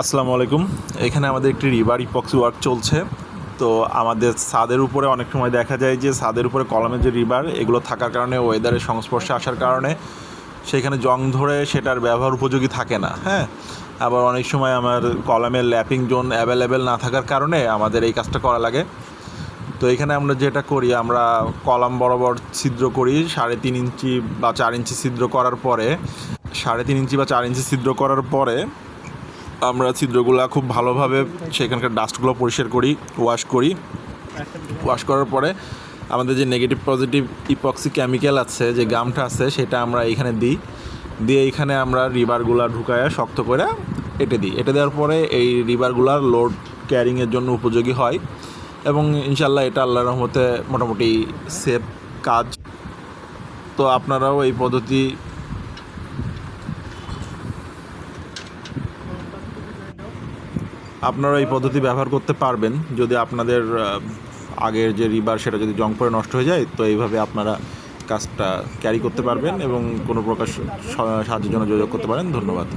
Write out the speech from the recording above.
আসসালামু আলাইকুম। এখানে আমাদের একটি রিভার ইপক্সি ওয়ার্ক চলছে। তো আমাদের ছাদের উপরে অনেক সময় দেখা যায় যে ছাদের উপরে কলমের যে রিভার এগুলো থাকার কারণে ওয়েদারের সংস্পর্শে আসার কারণে সেখানে জং ধরে সেটার ব্যবহার উপযোগী থাকে না। হ্যাঁ, আবার অনেক সময় আমার কলমের ল্যাপিং জোন অ্যাভেলেবেল না থাকার কারণে আমাদের এই কাজটা করা লাগে। তো এখানে আমরা যেটা করি, আমরা কলাম বরাবর ছিদ্র করি 3.5 ইঞ্চি বা 4 ইঞ্চি ছিদ্র করার পরে 3.5 ইঞ্চি বা 4 ইঞ্চি ছিদ্র করার পরে আমরা ছিদ্রগুলো খুব ভালোভাবে সেখানকার ডাস্টগুলো পরিষ্কার করি, ওয়াশ করার পরে আমাদের যে নেগেটিভ পজিটিভ ইপক্সি কেমিক্যাল আছে, যে গামটা আছে, সেটা আমরা এইখানে দিয়ে এইখানে আমরা রিবারগুলো ঢুকায় শক্ত করে এঁটে দিই। এঁটে দেওয়ার পরে এই রিবারগুলার লোড ক্যারিংয়ের জন্য উপযোগী হয় এবং ইনশাল্লাহ এটা আল্লাহর রহমতে মোটামুটি সেফ কাজ। তো আপনারাও এই পদ্ধতি ব্যবহার করতে পারবেন যদি আপনাদের আগের যে রিবার সেটা যদি জং পড়ে নষ্ট হয়ে যায়। তো এইভাবে আপনারা কাজটা ক্যারি করতে পারবেন এবং কোনো প্রকার সাহায্যের জন্য যোগাযোগ করতে পারেন। ধন্যবাদ।